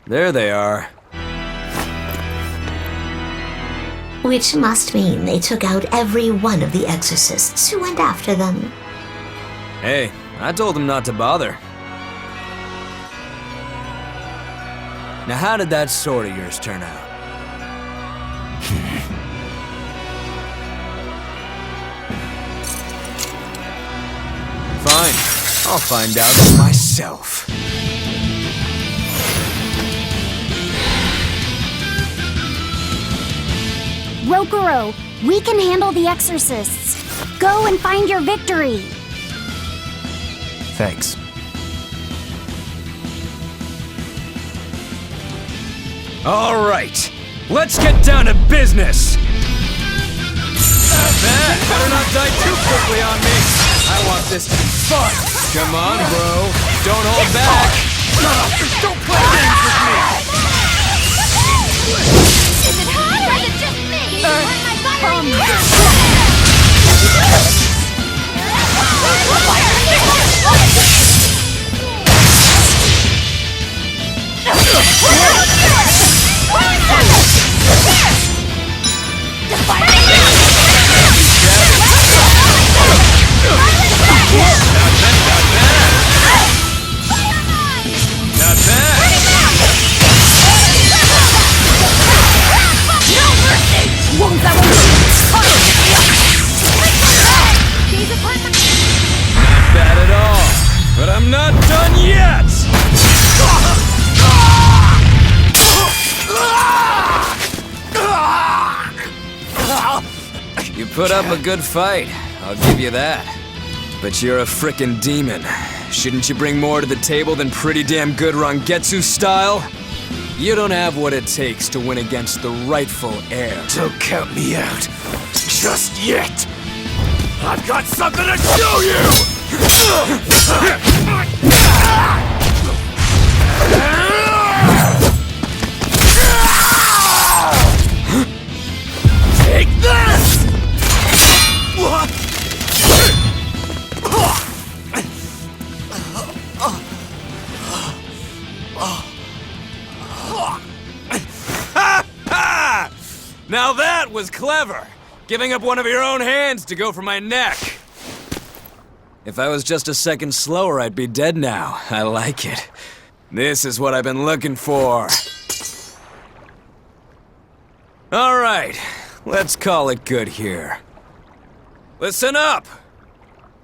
There they are. Which must mean they took out every one of the exorcists who went after them. Hey, I told them not to bother. Now how did that sword of yours turn out? Fine, I'll find out for myself. Rokuro, we can handle the exorcists. Go and find your victory. Thanks. All right, let's get down to business. Man, better not die too quickly on me. I want this to be fun. Come on, bro. Don't hold back. Don't play games with me. Is it hot or is it just me? But I'm not done yet! You put up a good fight, I'll give you that. But you're a frickin' demon. Shouldn't you bring more to the table than pretty damn good Rangetsu style? You don't have what it takes to win against the rightful heir. Don't count me out. Just yet! I've got something to show you! Take this! Now that was clever! Giving up one of your own hands to go for my neck. If I was just a second slower, I'd be dead now. I like it. This is what I've been looking for. All right, let's call it good here. Listen up!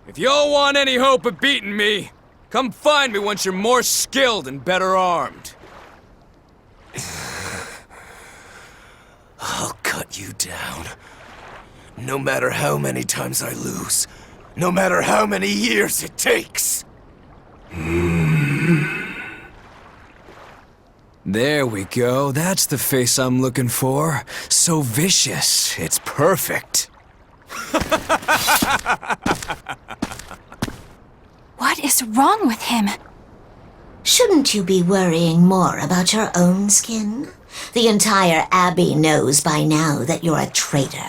If y'all want any hope of beating me, come find me once you're more skilled and better armed. I'll cut you down. No matter how many times I lose. No matter how many years it takes. There we go. That's the face I'm looking for. So vicious. It's perfect. What is wrong with him? Shouldn't you be worrying more about your own skin? The entire Abbey knows by now that you're a traitor.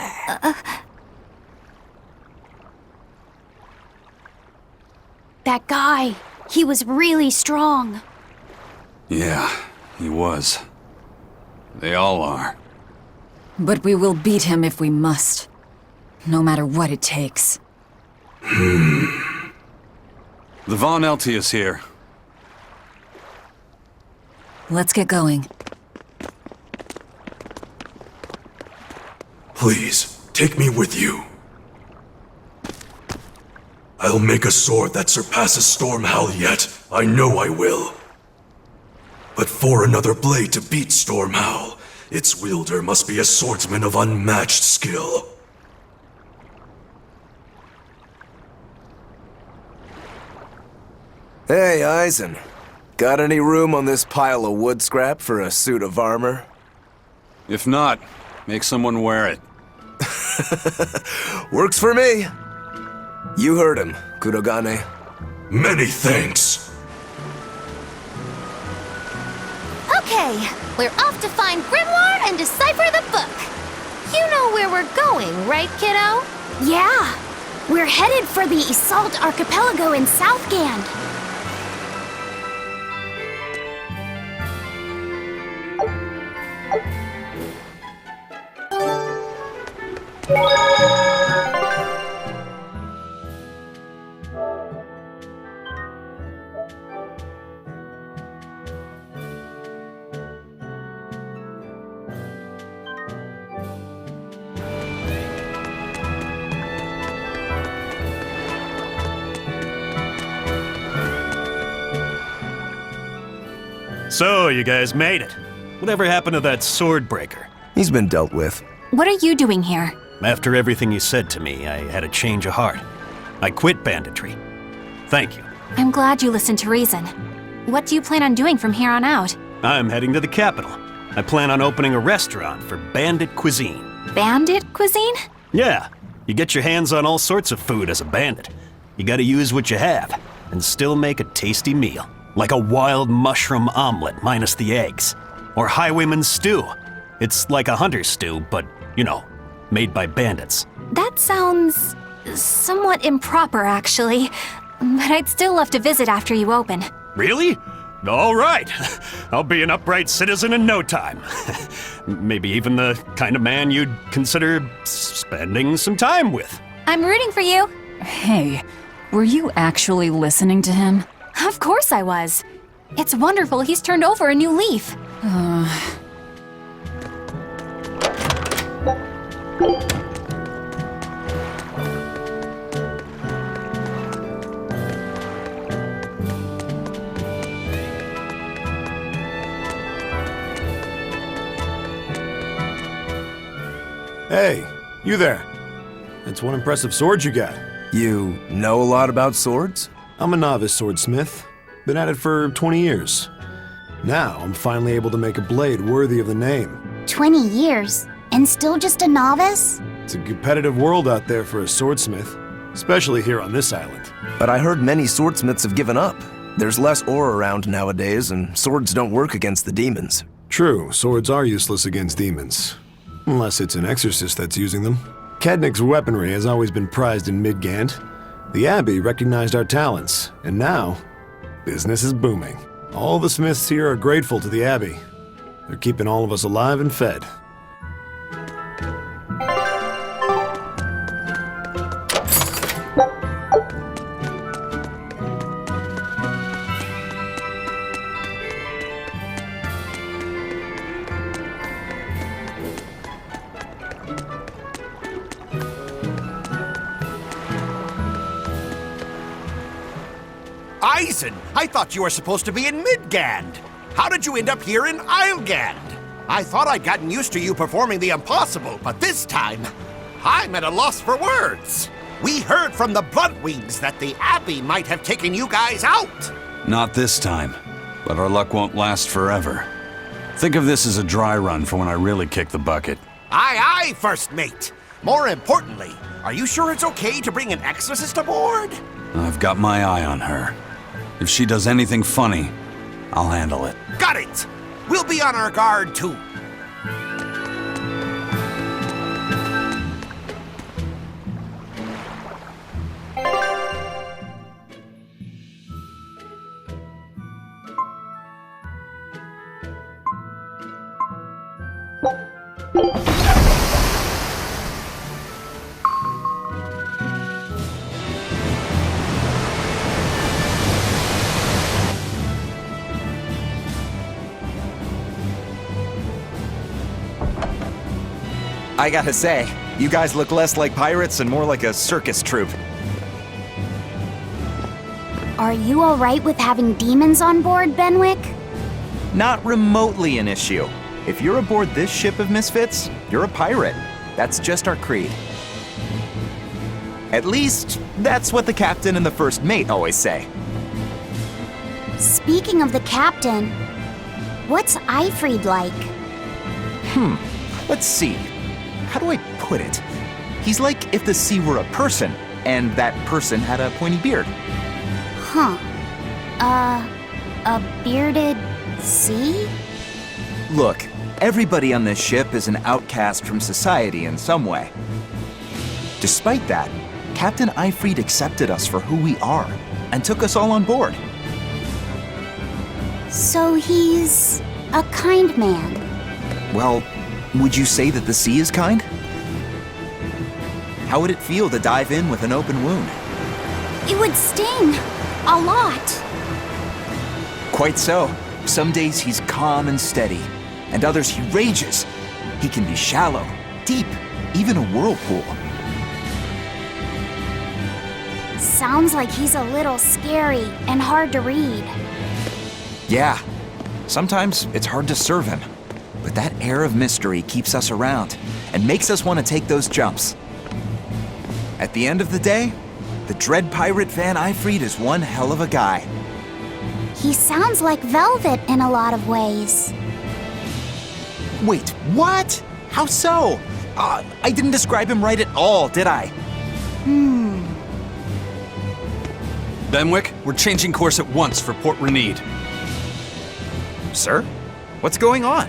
That guy, he was really strong. Yeah, he was. They all are. But we will beat him if we must. No matter what it takes. The Von Elti is here. Let's get going. Please, take me with you. I'll make a sword that surpasses Stormhowl yet. I know I will. But for another blade to beat Stormhowl, its wielder must be a swordsman of unmatched skill. Hey, Eisen. Got any room on this pile of wood scrap for a suit of armor? If not, make someone wear it. Works for me. You heard him, Kurogane. Many thanks. Okay, we're off to find Grimoire and decipher the book. You know where we're going, right, kiddo? Yeah, we're headed for the Assault Archipelago in Southgand. So, you guys made it. Whatever happened to that sword breaker? He's been dealt with. What are you doing here? After everything you said to me, I had a change of heart. I quit banditry. Thank you. I'm glad you listened to reason. What do you plan on doing from here on out? I'm heading to the capital. I plan on opening a restaurant for bandit cuisine. Bandit cuisine? Yeah, you get your hands on all sorts of food as a bandit. You gotta use what you have, and still make a tasty meal. Like a wild mushroom omelet minus the eggs. Or highwayman's stew. It's like a hunter's stew, but, you know, made by bandits. That sounds somewhat improper, actually. But I'd still love to visit after you open. Really? All right. I'll be an upright citizen in no time. Maybe even the kind of man you'd consider spending some time with. I'm rooting for you. Hey, were you actually listening to him? Of course I was. It's wonderful he's turned over a new leaf. Hey, you there. That's one impressive sword you got. You know a lot about swords? I'm a novice swordsmith. Been at it for 20 years. Now, I'm finally able to make a blade worthy of the name. 20 years? And still just a novice? It's a competitive world out there for a swordsmith, especially here on this island. But I heard many swordsmiths have given up. There's less ore around nowadays, and swords don't work against the demons. True, swords are useless against demons. Unless it's an exorcist that's using them. Kednik's weaponry has always been prized in Midgand. The Abbey recognized our talents, and now, business is booming. All the smiths here are grateful to the Abbey. They're keeping all of us alive and fed. Eisen, I thought you were supposed to be in Midgand. How did you end up here in Islegand? I thought I'd gotten used to you performing the impossible, but this time, I'm at a loss for words. We heard from the Bloodwings that the Abbey might have taken you guys out. Not this time, but our luck won't last forever. Think of this as a dry run for when I really kick the bucket. Aye, aye, First Mate. More importantly, are you sure it's okay to bring an exorcist aboard? I've got my eye on her. If she does anything funny, I'll handle it. Got it! We'll be on our guard, too. I gotta say, you guys look less like pirates and more like a circus troupe. Are you alright with having demons on board, Benwick? Not remotely an issue. If you're aboard this ship of misfits, you're a pirate. That's just our creed. At least, that's what the captain and the first mate always say. Speaking of the captain, what's Eifried like? Let's see. How do I put it? He's like if the sea were a person, and that person had a pointy beard. Huh. A bearded sea? Look, everybody on this ship is an outcast from society in some way. Despite that, Captain Eifried accepted us for who we are and took us all on board. So he's a kind man. Well, would you say that the sea is kind? How would it feel to dive in with an open wound? It would sting. A lot. Quite so. Some days he's calm and steady, and others he rages. He can be shallow, deep, even a whirlpool. Sounds like he's a little scary and hard to read. Yeah, sometimes it's hard to serve him, but that air of mystery keeps us around and makes us want to take those jumps. At the end of the day, the dread pirate Van Eifried is one hell of a guy. He sounds like velvet in a lot of ways. Wait, what? How so? I didn't describe him right at all, did I? Benwick, we're changing course at once for Port Renede. Sir? What's going on?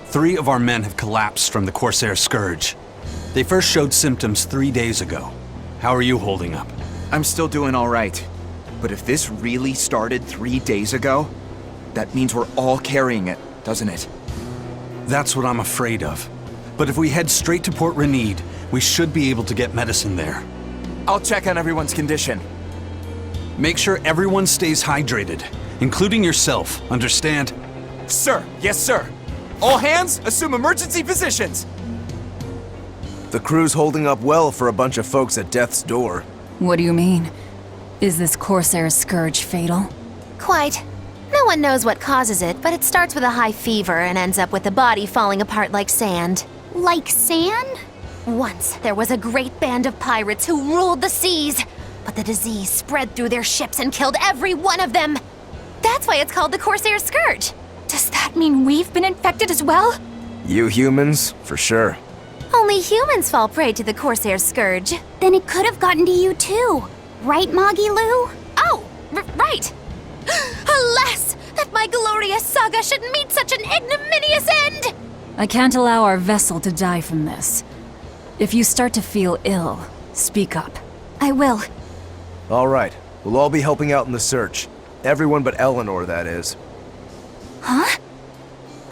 3 of our men have collapsed from the Corsair Scourge. They first showed symptoms 3 days ago. How are you holding up? I'm still doing all right. But if this really started 3 days ago, that means we're all carrying it, doesn't it? That's what I'm afraid of. But if we head straight to Port Renede, we should be able to get medicine there. I'll check on everyone's condition. Make sure everyone stays hydrated, including yourself, understand? Sir, yes sir. All hands, assume emergency positions. The crew's holding up well for a bunch of folks at death's door. What do you mean? Is this Corsair Scourge fatal? Quite. No one knows what causes it, but it starts with a high fever and ends up with the body falling apart like sand. Like sand? Once, there was a great band of pirates who ruled the seas, but the disease spread through their ships and killed every one of them. That's why it's called the Corsair Scourge. Does that mean we've been infected as well? You humans, for sure. Only humans fall prey to the Corsair Scourge. Then it could have gotten to you too. Right, Moggy Lou? Oh, right. Alas, that my glorious saga should meet such an ignominious end! I can't allow our vessel to die from this. If you start to feel ill, speak up. I will. All right, we'll all be helping out in the search. Everyone but Eleanor, that is. Huh?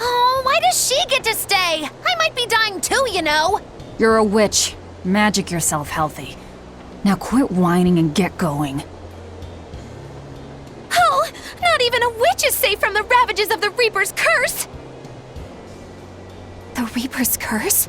Oh, why does she get to stay? I might be dying too, you know. You're a witch. Magic yourself healthy. Now quit whining and get going. Oh, not even a witch is safe from the ravages of the Reaper's curse! The Reaper's curse?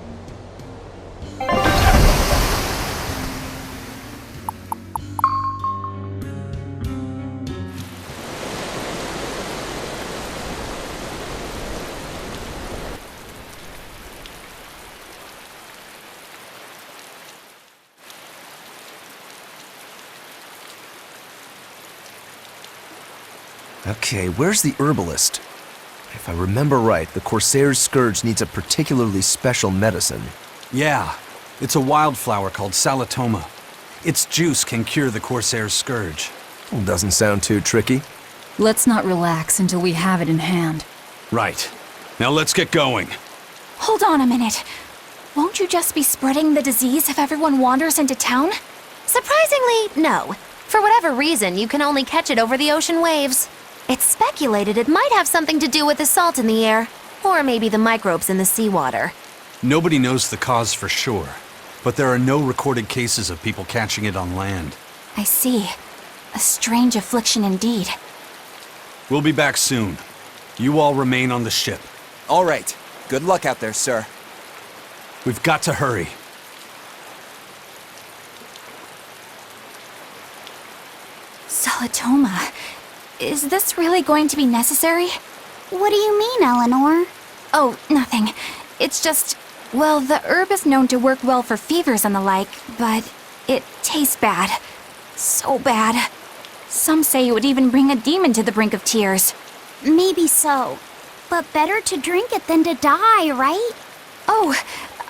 Okay, where's the herbalist? If I remember right, the Corsair's Scourge needs a particularly special medicine. Yeah, it's a wildflower called Salatoma. Its juice can cure the Corsair's Scourge. Doesn't sound too tricky. Let's not relax until we have it in hand. Right. Now let's get going. Hold on a minute. Won't you just be spreading the disease if everyone wanders into town? Surprisingly, no. For whatever reason, you can only catch it over the ocean waves. It's speculated it might have something to do with the salt in the air, or maybe the microbes in the seawater. Nobody knows the cause for sure, but there are no recorded cases of people catching it on land. I see. A strange affliction indeed. We'll be back soon. You all remain on the ship. All right. Good luck out there, sir. We've got to hurry. Salatoma. Is this really going to be necessary? What do you mean, Eleanor? Oh, nothing. It's just, well, the herb is known to work well for fevers and the like, but it tastes bad. So bad. Some say it would even bring a demon to the brink of tears. Maybe so. But better to drink it than to die, right? Oh,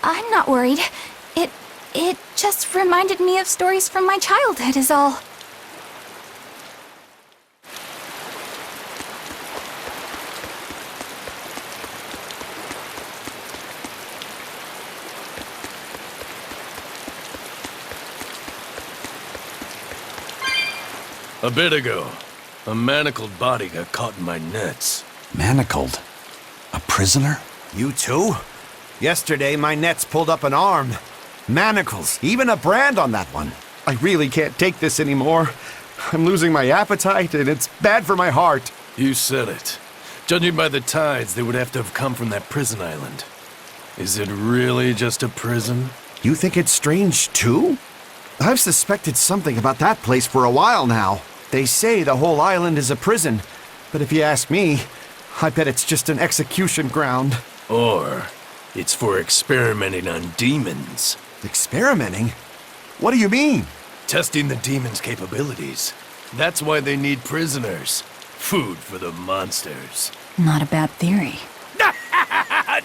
I'm not worried. It just reminded me of stories from my childhood is all. A bit ago, a manacled body got caught in my nets. Manacled? A prisoner? You too? Yesterday, my nets pulled up an arm. Manacles, even a brand on that one. I really can't take this anymore. I'm losing my appetite, and it's bad for my heart. You said it. Judging by the tides, they would have to have come from that prison island. Is it really just a prison? You think it's strange, too? I've suspected something about that place for a while now. They say the whole island is a prison, but if you ask me, I bet it's just an execution ground. Or it's for experimenting on demons. Experimenting? What do you mean? Testing the demons' capabilities. That's why they need prisoners. Food for the monsters. Not a bad theory.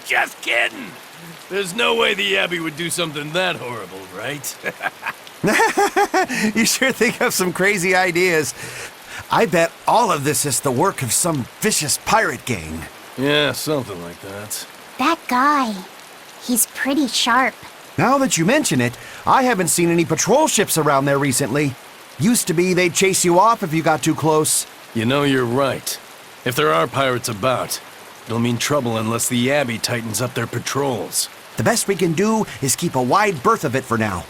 Just kidding! There's no way the Abbey would do something that horrible, right? You sure think of some crazy ideas. I bet all of this is the work of some vicious pirate gang. Yeah, something like that. That guy, he's pretty sharp. Now that you mention it, I haven't seen any patrol ships around there recently. Used to be they'd chase you off if you got too close. You know, you're right. If there are pirates about, it'll mean trouble unless the Abbey tightens up their patrols. The best we can do is keep a wide berth of it for now.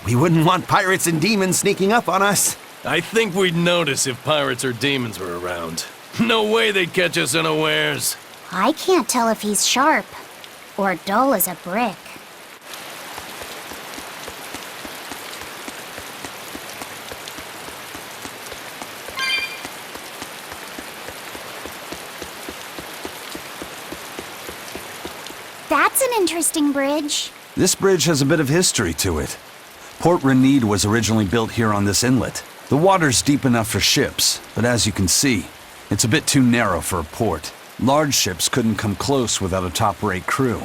We wouldn't want pirates and demons sneaking up on us. I think we'd notice if pirates or demons were around. No way they'd catch us unawares. I can't tell if he's sharp or dull as a brick. That's an interesting bridge. This bridge has a bit of history to it. Port Renede was originally built here on this inlet. The water's deep enough for ships, but as you can see, it's a bit too narrow for a port. Large ships couldn't come close without a top-rate crew.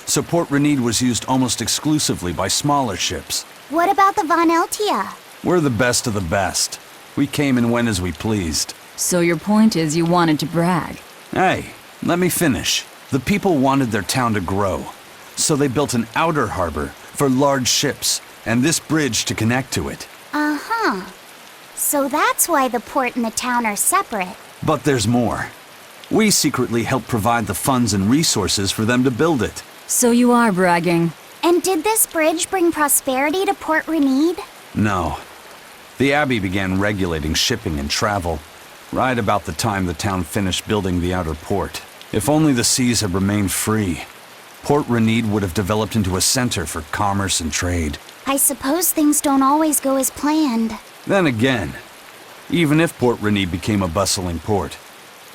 So Port Renede was used almost exclusively by smaller ships. What about the Von Eltia? We're the best of the best. We came and went as we pleased. So your point is you wanted to brag? Hey, let me finish. The people wanted their town to grow, so they built an outer harbor for large ships, and this bridge to connect to it. Uh-huh. So that's why the port and the town are separate. But there's more. We secretly helped provide the funds and resources for them to build it. So you are bragging. And did this bridge bring prosperity to Port Renede? No. The Abbey began regulating shipping and travel right about the time the town finished building the outer port. If only the seas had remained free, Port Renede would have developed into a center for commerce and trade. I suppose things don't always go as planned. Then again, even if Port Renede became a bustling port,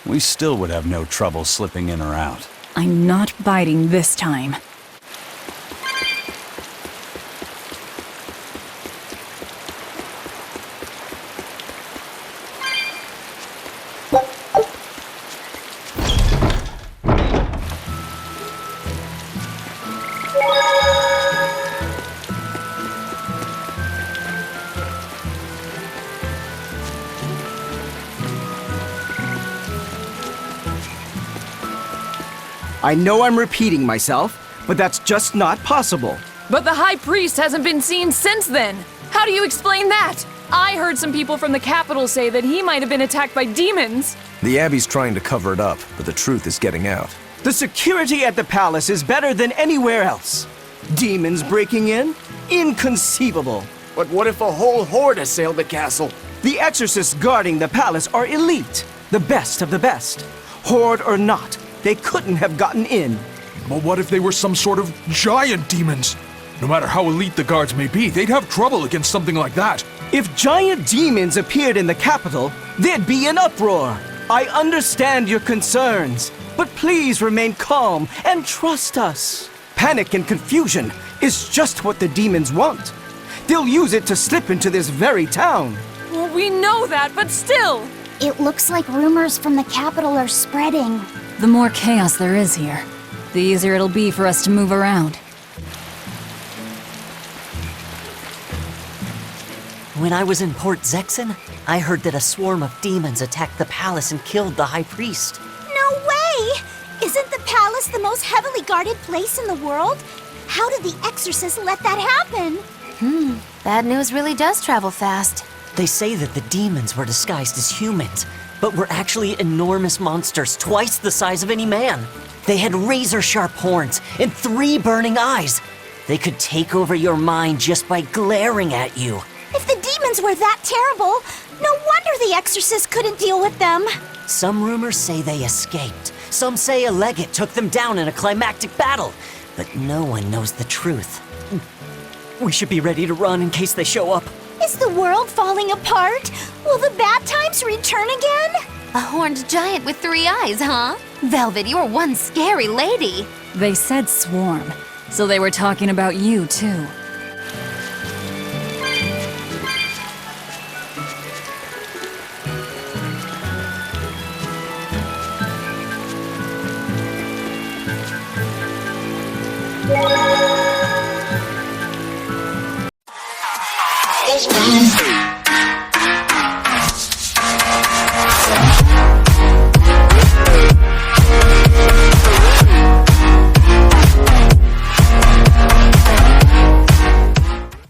we still would have no trouble slipping in or out. I'm not biting this time. I know I'm repeating myself, but that's just not possible. But the High Priest hasn't been seen since then. How do you explain that? I heard some people from the capital say that he might have been attacked by demons. The Abbey's trying to cover it up, but the truth is getting out. The security at the palace is better than anywhere else. Demons breaking in? Inconceivable. But what if a whole horde assailed the castle? The exorcists guarding the palace are elite, the best of the best. Horde or not, they couldn't have gotten in. But what if they were some sort of giant demons? No matter how elite the guards may be, they'd have trouble against something like that. If giant demons appeared in the capital, there'd be an uproar. I understand your concerns, but please remain calm and trust us. Panic and confusion is just what the demons want. They'll use it to slip into this very town. Well, we know that, but still. It looks like rumors from the capital are spreading. The more chaos there is here, the easier it'll be for us to move around. When I was in Port Zexen, I heard that a swarm of demons attacked the palace and killed the High Priest. No way! Isn't the palace the most heavily guarded place in the world? How did the exorcist let that happen? Bad news really does travel fast. They say that the demons were disguised as humans, but were actually enormous monsters twice the size of any man. They had razor-sharp horns and 3 burning eyes. They could take over your mind just by glaring at you. If the demons were that terrible, no wonder the exorcist couldn't deal with them. Some rumors say they escaped. Some say a legate took them down in a climactic battle. But no one knows the truth. We should be ready to run in case they show up. Is the world falling apart? Will the bad times return again? A horned giant with 3 eyes, huh? Velvet, you're one scary lady. They said swarm, so they were talking about you, too.